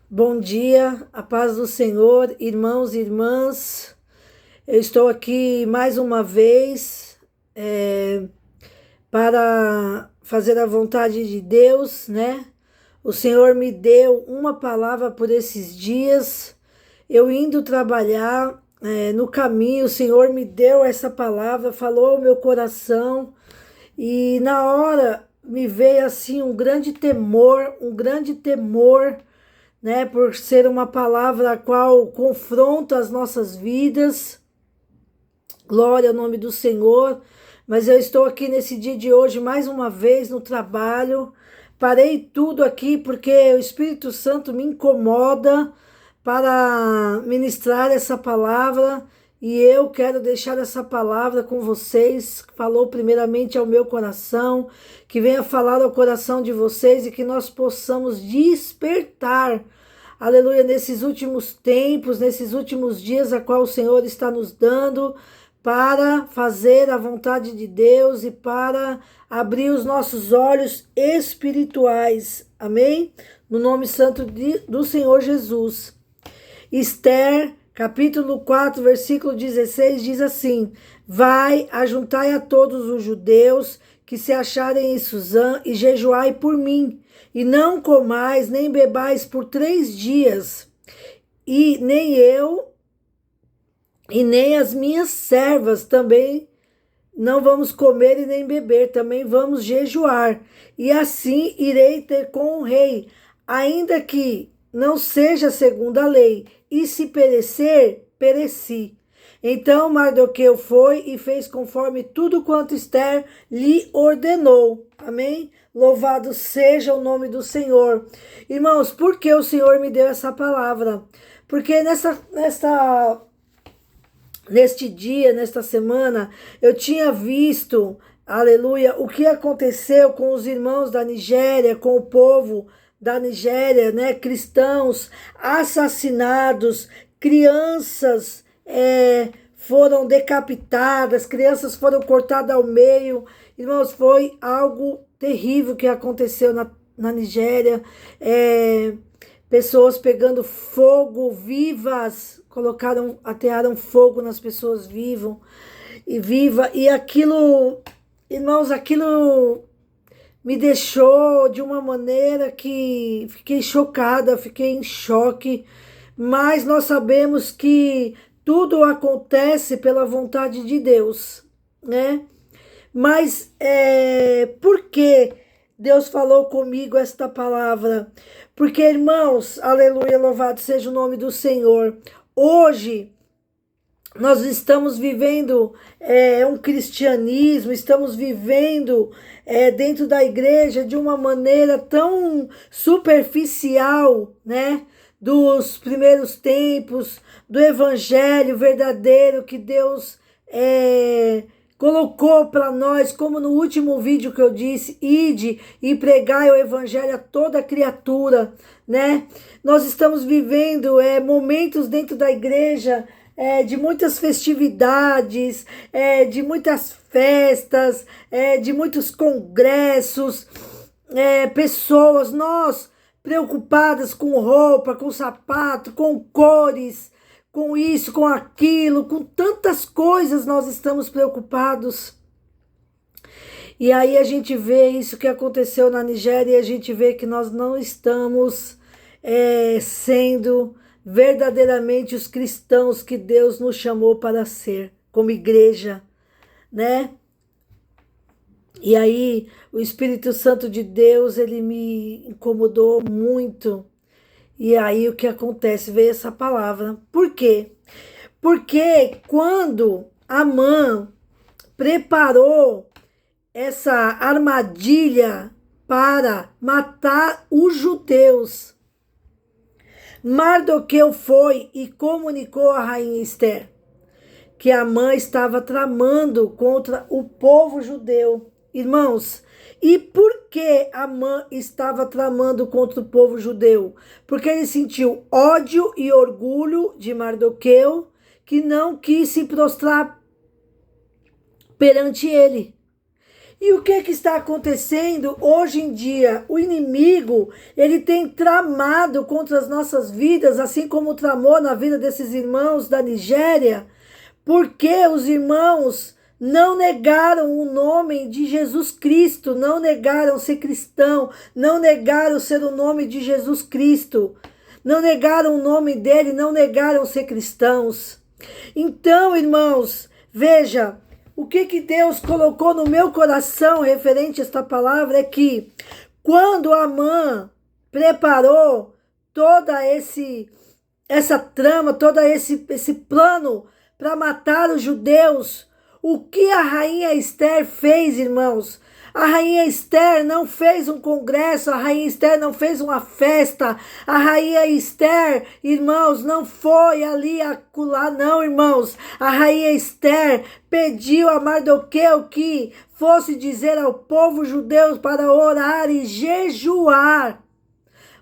Bom dia, a paz do Senhor, irmãos e irmãs. Eu estou aqui mais uma vez para fazer a vontade de Deus, né? O Senhor me deu uma palavra por esses dias. Eu indo trabalhar, no caminho, o Senhor me deu essa palavra, falou ao meu coração e na hora me veio assim um grande temor, né, por ser uma palavra a qual confronta as nossas vidas. Glória ao nome do Senhor. Mas eu estou aqui nesse dia de hoje mais uma vez no trabalho. Parei tudo aqui porque o Espírito Santo me incomoda para ministrar essa palavra e eu quero deixar essa palavra com vocês. Falou primeiramente ao meu coração, que venha falar ao coração de vocês e que nós possamos despertar, aleluia, nesses últimos tempos, nesses últimos dias a qual o Senhor está nos dando para fazer a vontade de Deus e para abrir os nossos olhos espirituais. Amém? No nome santo do Senhor Jesus. Esther, capítulo 4, versículo 16, diz assim: Vai, ajuntai a todos os judeus que se acharem em Suzã e jejuai por mim, e não comais nem bebais por 3 dias, e nem eu e nem as minhas servas também não vamos comer e nem beber, também vamos jejuar, e assim irei ter com o rei, ainda que não seja segundo a lei, e se perecer, pereci. Então Mardoqueu foi e fez conforme tudo quanto Esther lhe ordenou. Amém? Louvado seja o nome do Senhor. Irmãos, por que o Senhor me deu essa palavra? Porque neste dia, nesta semana, eu tinha visto, aleluia, o que aconteceu com os irmãos da Nigéria, com o povo da Nigéria, né? Cristãos assassinados, crianças foram decapitadas, crianças foram cortadas ao meio. Irmãos, foi algo terrível que aconteceu na Nigéria. Pessoas pegando fogo vivas, atearam fogo nas pessoas e aquilo, irmãos, aquilo me deixou de uma maneira que fiquei chocada, fiquei em choque, mas nós sabemos que tudo acontece pela vontade de Deus, né? Mas por que Deus falou comigo esta palavra? Porque, irmãos, aleluia, louvado seja o nome do Senhor. Hoje nós estamos vivendo um cristianismo, estamos vivendo dentro da igreja de uma maneira tão superficial, né? Dos primeiros tempos, do evangelho verdadeiro que Deus colocou para nós, como no último vídeo que eu disse: ide e pregai o evangelho a toda criatura, né? Nós estamos vivendo momentos dentro da igreja de muitas festividades, de muitas festas, de muitos congressos, pessoas, nós preocupadas com roupa, com sapato, com cores, com isso, com aquilo, com tantas coisas nós estamos preocupados. E aí a gente vê isso que aconteceu na Nigéria e a gente vê que nós não estamos sendo verdadeiramente os cristãos que Deus nos chamou para ser, como igreja, né? E aí o Espírito Santo de Deus, ele me incomodou muito. E aí o que acontece? Veio essa palavra. Por quê? Porque quando Amã preparou essa armadilha para matar os judeus, Mardoqueu foi e comunicou à rainha Esther que Amã estava tramando contra o povo judeu. Irmãos, e por que Amã estava tramando contra o povo judeu? Porque ele sentiu ódio e orgulho de Mardoqueu, que não quis se prostrar perante ele. E o que está acontecendo hoje em dia? O inimigo, ele tem tramado contra as nossas vidas, assim como tramou na vida desses irmãos da Nigéria, porque os irmãos não negaram o nome de Jesus Cristo, não negaram ser cristão, não negaram ser o nome de Jesus Cristo, não negaram o nome dele, não negaram ser cristãos. Então, irmãos, veja, o que Deus colocou no meu coração referente a esta palavra é que quando Amã preparou toda essa trama, todo esse plano para matar os judeus, o que a rainha Esther fez, irmãos? A rainha Esther não fez um congresso, a rainha Esther não fez uma festa, a rainha Esther, irmãos, não foi ali acolá, não, irmãos. A rainha Esther pediu a Mardoqueu que fosse dizer ao povo judeu para orar e jejuar.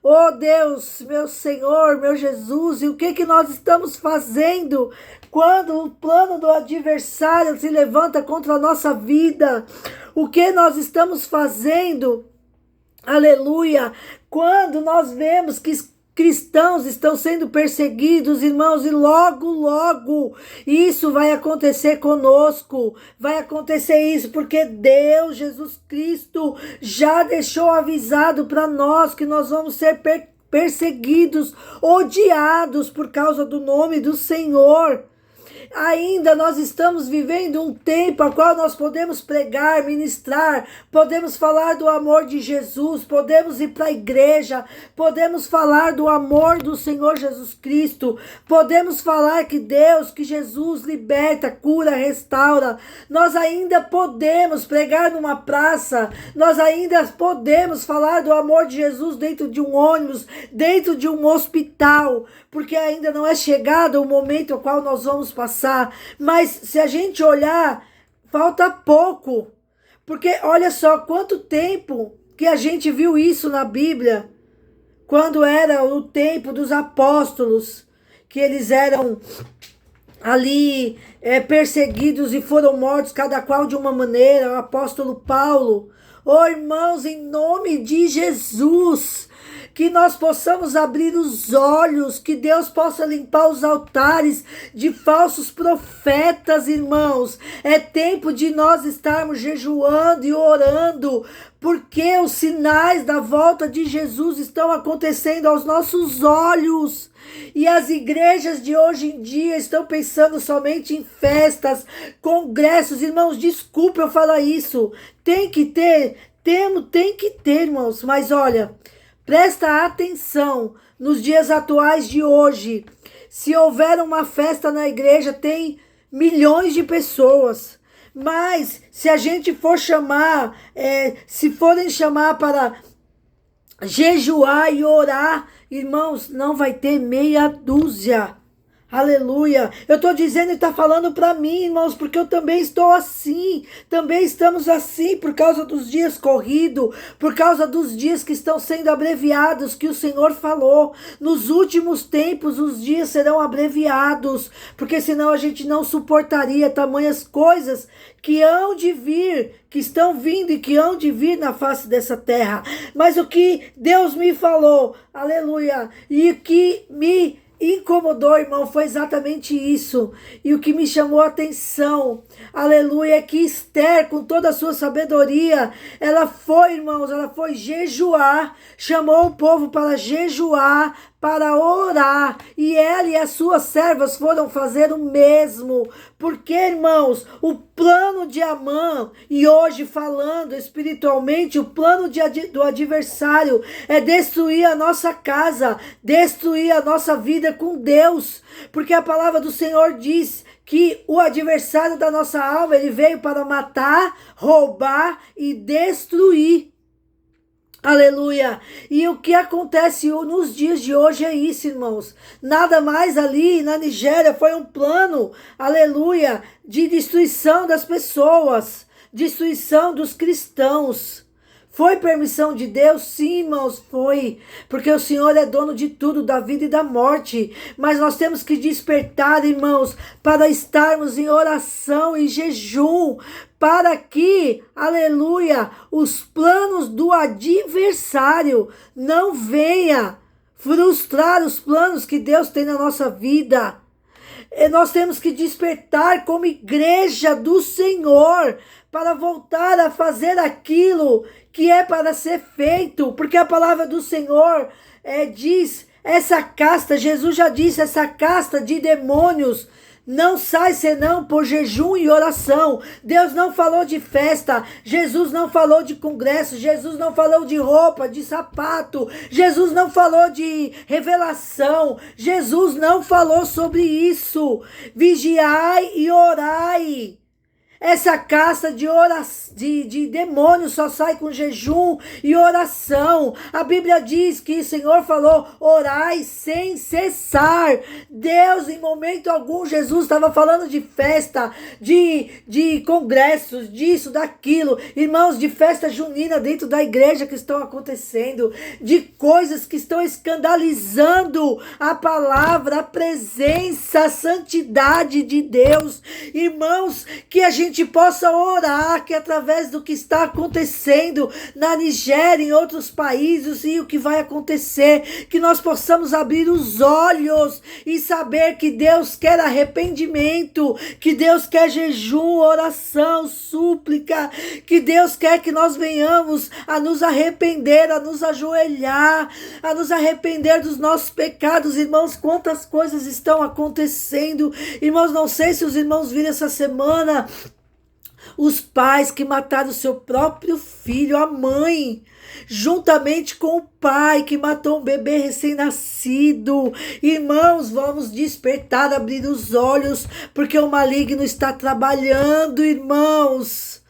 Oh Deus, meu Senhor, meu Jesus, e o que nós estamos fazendo quando o plano do adversário se levanta contra a nossa vida? O que nós estamos fazendo? Aleluia! Quando nós vemos que cristãos estão sendo perseguidos, irmãos, e logo isso vai acontecer conosco, vai acontecer isso, porque Deus, Jesus Cristo, já deixou avisado para nós que nós vamos ser perseguidos, odiados por causa do nome do Senhor. Ainda nós estamos vivendo um tempo a qual nós podemos pregar, ministrar, podemos falar do amor de Jesus, podemos ir para a igreja, podemos falar do amor do Senhor Jesus Cristo, podemos falar que Deus, que Jesus liberta, cura, restaura. Nós ainda podemos pregar numa praça, nós ainda podemos falar do amor de Jesus dentro de um ônibus, dentro de um hospital, porque ainda não é chegado o momento ao qual nós vamos passar. Mas se a gente olhar, falta pouco, porque olha só quanto tempo que a gente viu isso na Bíblia, quando era o tempo dos apóstolos, que eles eram ali perseguidos e foram mortos, cada qual de uma maneira. O apóstolo Paulo, oh irmãos, em nome de Jesus, que nós possamos abrir os olhos, que Deus possa limpar os altares de falsos profetas, irmãos. É tempo de nós estarmos jejuando e orando, porque os sinais da volta de Jesus estão acontecendo aos nossos olhos. E as igrejas de hoje em dia estão pensando somente em festas, congressos. Irmãos, desculpa eu falar isso. Tem que ter, irmãos. Mas olha, presta atenção nos dias atuais de hoje. Se houver uma festa na igreja, tem milhões de pessoas. Mas se a gente for chamar, se forem chamar para jejuar e orar, irmãos, não vai ter meia dúzia. Aleluia. Eu estou dizendo e está falando para mim, irmãos, porque eu também estou assim. Também estamos assim por causa dos dias corridos, por causa dos dias que estão sendo abreviados, que o Senhor falou. Nos últimos tempos os dias serão abreviados, porque senão a gente não suportaria tamanhas coisas que hão de vir, que estão vindo e que hão de vir na face dessa terra. Mas o que Deus me falou, aleluia, e o que me incomodou, irmão, foi exatamente isso. E o que me chamou a atenção, aleluia, é que Esther, com toda a sua sabedoria, ela foi, irmãos, ela foi jejuar, chamou o povo para jejuar, para orar, e ela e as suas servas foram fazer o mesmo, porque, irmãos, o plano de Amã, e hoje falando espiritualmente, o plano do adversário é destruir a nossa casa, destruir a nossa vida com Deus, porque a palavra do Senhor diz que o adversário da nossa alma, ele veio para matar, roubar e destruir. Aleluia. E o que acontece nos dias de hoje é isso, irmãos. Nada mais ali na Nigéria foi um plano, aleluia, de destruição das pessoas, destruição dos cristãos. Foi permissão de Deus? Sim, irmãos, foi. Porque o Senhor é dono de tudo, da vida e da morte. Mas nós temos que despertar, irmãos, para estarmos em oração e jejum, para que, aleluia, os planos do adversário não venham frustrar os planos que Deus tem na nossa vida. E nós temos que despertar como igreja do Senhor para voltar a fazer aquilo que é para ser feito, porque a palavra do Senhor diz, essa casta, Jesus já disse, essa casta de demônios não sai senão por jejum e oração. Deus não falou de festa, Jesus não falou de congresso, Jesus não falou de roupa, de sapato, Jesus não falou de revelação, Jesus não falou sobre isso. Vigiai e orai. Essa casta de demônios só sai com jejum e oração. A Bíblia diz que o Senhor falou, orai sem cessar. Deus, em momento algum, Jesus estava falando de festa, de congressos, disso, daquilo. Irmãos, de festa junina dentro da igreja que estão acontecendo, de coisas que estão escandalizando a palavra, a presença, a santidade de Deus. Irmãos, que a gente possa orar, que através do que está acontecendo na Nigéria, em outros países e o que vai acontecer, que nós possamos abrir os olhos e saber que Deus quer arrependimento, que Deus quer jejum, oração, súplica, que Deus quer que nós venhamos a nos arrepender, a nos ajoelhar, a nos arrepender dos nossos pecados. Irmãos, quantas coisas estão acontecendo. Irmãos, não sei se os irmãos viram essa semana os pais que mataram seu próprio filho, a mãe, juntamente com o pai que matou um bebê recém-nascido. Irmãos, vamos despertar, abrir os olhos, porque o maligno está trabalhando, irmãos.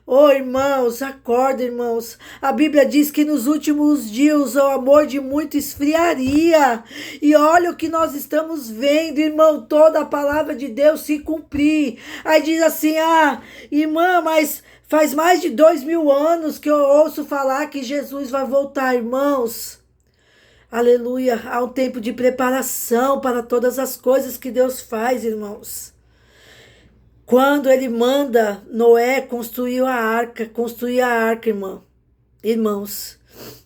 Oh, irmãos, acorda, irmãos. A Bíblia diz que nos últimos dias o amor de muito esfriaria. E olha o que nós estamos vendo, irmão, toda a palavra de Deus se cumprir. Aí diz assim, irmã, mas faz mais de 2000 anos que eu ouço falar que Jesus vai voltar, irmãos. Aleluia, há um tempo de preparação para todas as coisas que Deus faz, irmãos. Quando ele manda Noé construir a arca, irmãos,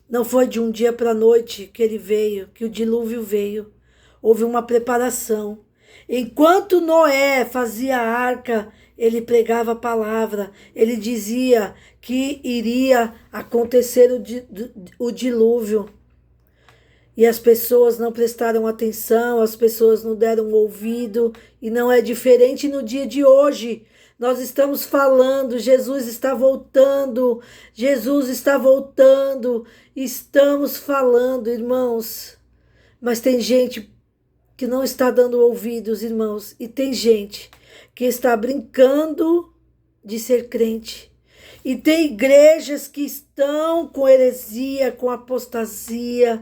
não foi de um dia para a noite que ele veio, que o dilúvio veio. Houve uma preparação. Enquanto Noé fazia a arca, ele pregava a palavra, ele dizia que iria acontecer o dilúvio. E as pessoas não prestaram atenção, as pessoas não deram ouvido, e não é diferente no dia de hoje. Nós estamos falando, Jesus está voltando, estamos falando, irmãos. Mas tem gente que não está dando ouvidos, irmãos, e tem gente que está brincando de ser crente. E tem igrejas que estão com heresia, com apostasia,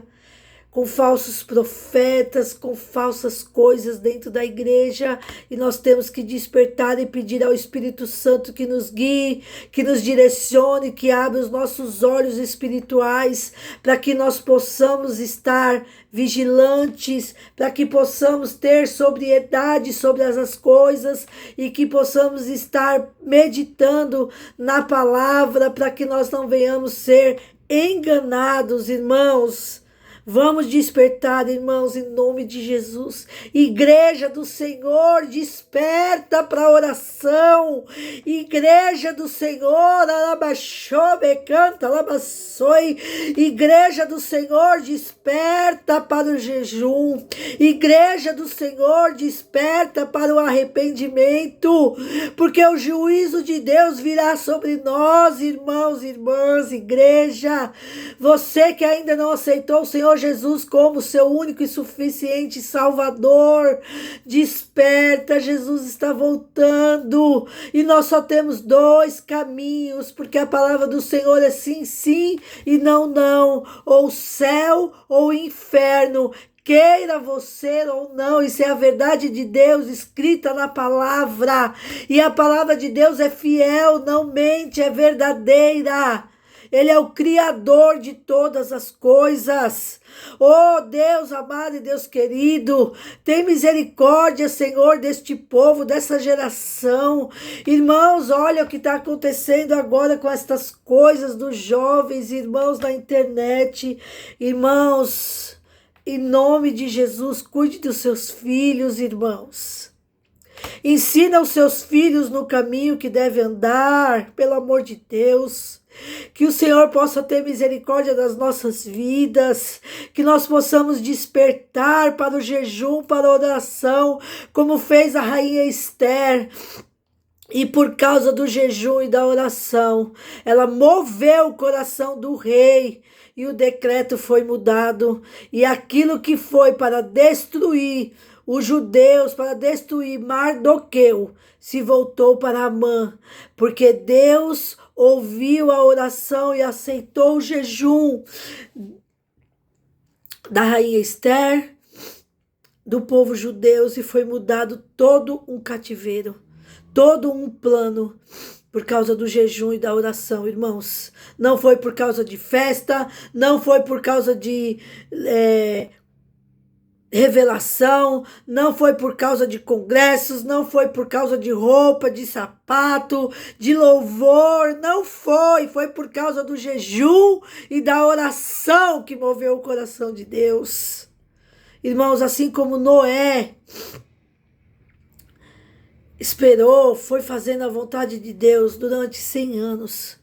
com falsos profetas, com falsas coisas dentro da igreja, e nós temos que despertar e pedir ao Espírito Santo que nos guie, que nos direcione, que abra os nossos olhos espirituais, para que nós possamos estar vigilantes, para que possamos ter sobriedade sobre essas coisas, e que possamos estar meditando na palavra, para que nós não venhamos ser enganados, irmãos. Vamos despertar, irmãos, em nome de Jesus. Igreja do Senhor, desperta para a oração. Igreja do Senhor, alabaxobe, canta, alabaçoi. Igreja do Senhor, desperta para o jejum. Igreja do Senhor, desperta para o arrependimento. Porque o juízo de Deus virá sobre nós, irmãos, irmãs, igreja. Você que ainda não aceitou o Senhor Jesus como seu único e suficiente Salvador, desperta, Jesus está voltando, e nós só temos 2 caminhos, porque a palavra do Senhor é sim, sim, e não, não, ou céu ou inferno. Queira você ou não, isso é a verdade de Deus escrita na palavra, e a palavra de Deus é fiel, não mente, é verdadeira. Ele é o Criador de todas as coisas. Oh Deus amado e Deus querido, tem misericórdia, Senhor, deste povo, dessa geração. Irmãos, olha o que está acontecendo agora com estas coisas dos jovens, irmãos, na internet. Irmãos, em nome de Jesus, cuide dos seus filhos, irmãos. Ensina os seus filhos no caminho que deve andar, pelo amor de Deus. Que o Senhor possa ter misericórdia das nossas vidas, que nós possamos despertar para o jejum, para a oração, como fez a rainha Esther. E por causa do jejum e da oração, ela moveu o coração do rei e o decreto foi mudado. E aquilo que foi para destruir os judeus, para destruir Mardoqueu, se voltou para Amã, porque Deus ouviu a oração e aceitou o jejum da rainha Esther, do povo judeu, e foi mudado todo um cativeiro, todo um plano, por causa do jejum e da oração, irmãos. Não foi por causa de festa, não foi por causa de revelação, não foi por causa de congressos, não foi por causa de roupa, de sapato, de louvor, não foi por causa do jejum e da oração que moveu o coração de Deus. Irmãos, assim como Noé esperou, foi fazendo a vontade de Deus durante 100 anos.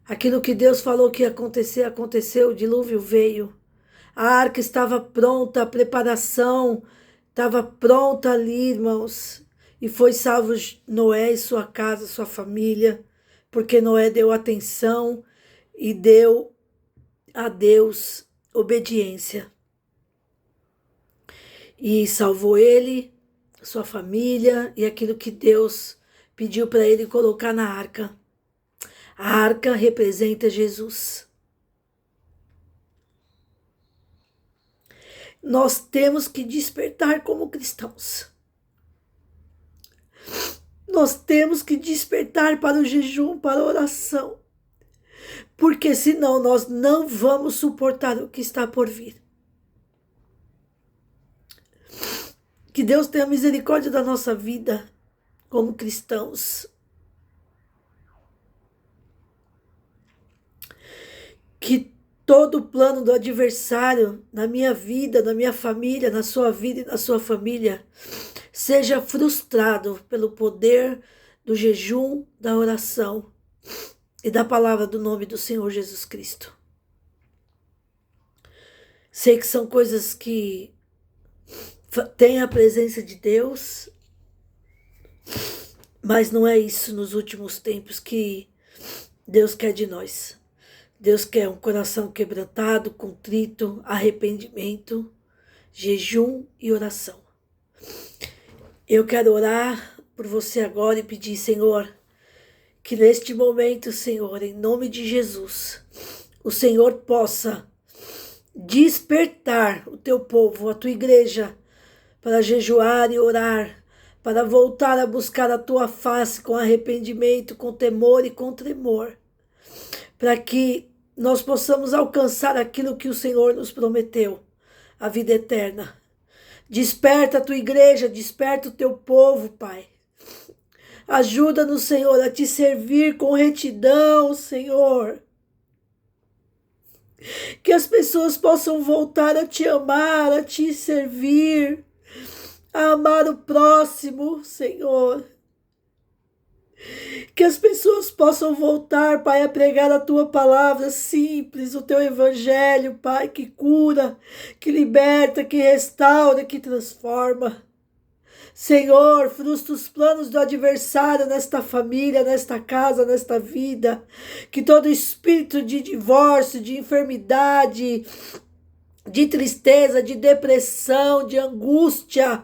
Aquilo que Deus falou que ia acontecer, aconteceu, o dilúvio veio. A arca estava pronta, a preparação estava pronta ali, irmãos. E foi salvo Noé e sua casa, sua família, porque Noé deu atenção e deu a Deus obediência. E salvou ele, sua família e aquilo que Deus pediu para ele colocar na arca. A arca representa Jesus. Nós temos que despertar como cristãos. Nós temos que despertar para o jejum, para a oração. Porque senão nós não vamos suportar o que está por vir. Que Deus tenha misericórdia da nossa vida como cristãos. Que todo o plano do adversário na minha vida, na minha família, na sua vida e na sua família seja frustrado pelo poder do jejum, da oração e da palavra do nome do Senhor Jesus Cristo. Sei que são coisas que têm a presença de Deus, mas não é isso nos últimos tempos que Deus quer de nós. Deus quer um coração quebrantado, contrito, arrependimento, jejum e oração. Eu quero orar por você agora e pedir, Senhor, que neste momento, Senhor, em nome de Jesus, o Senhor possa despertar o teu povo, a tua igreja, para jejuar e orar, para voltar a buscar a tua face com arrependimento, com temor e com tremor, para que nós possamos alcançar aquilo que o Senhor nos prometeu, a vida eterna. Desperta a tua igreja, desperta o teu povo, Pai. Ajuda-nos, Senhor, a te servir com retidão, Senhor. Que as pessoas possam voltar a te amar, a te servir, a amar o próximo, Senhor. Que as pessoas possam voltar, Pai, a pregar a tua palavra simples, o teu evangelho, Pai, que cura, que liberta, que restaura, que transforma. Senhor, frustra os planos do adversário nesta família, nesta casa, nesta vida. Que todo espírito de divórcio, de enfermidade, de tristeza, de depressão, de angústia,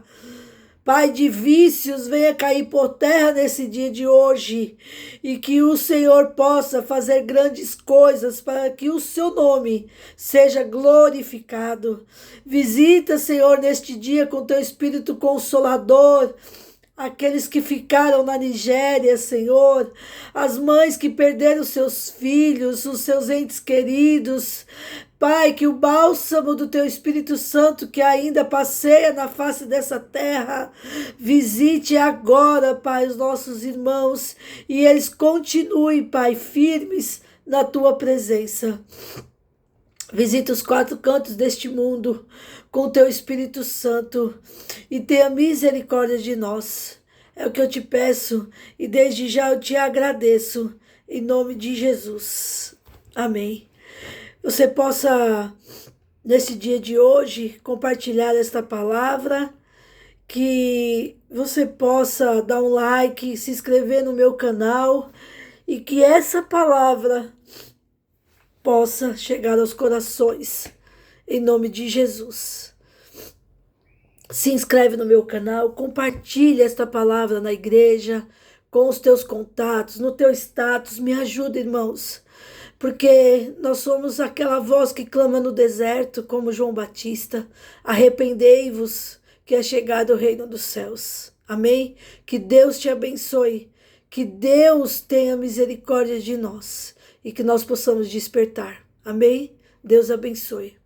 Pai, de vícios, venha cair por terra nesse dia de hoje e que o Senhor possa fazer grandes coisas para que o seu nome seja glorificado. Visita, Senhor, neste dia com teu Espírito Consolador aqueles que ficaram na Nigéria, Senhor, as mães que perderam seus filhos, os seus entes queridos. Pai, que o bálsamo do Teu Espírito Santo, que ainda passeia na face dessa terra, visite agora, Pai, os nossos irmãos, e eles continuem, Pai, firmes na Tua presença. Visita os quatro cantos deste mundo com o Teu Espírito Santo e tenha misericórdia de nós. É o que eu te peço e desde já eu te agradeço, em nome de Jesus. Amém. Você possa, nesse dia de hoje, compartilhar esta palavra, que você possa dar um like, se inscrever no meu canal e que essa palavra possa chegar aos corações, em nome de Jesus. Se inscreve no meu canal, compartilha esta palavra na igreja, com os teus contatos, no teu status, me ajuda, irmãos, porque nós somos aquela voz que clama no deserto, como João Batista, arrependei-vos, que é chegado o reino dos céus. Amém? Que Deus te abençoe, que Deus tenha misericórdia de nós e que nós possamos despertar. Amém? Deus abençoe.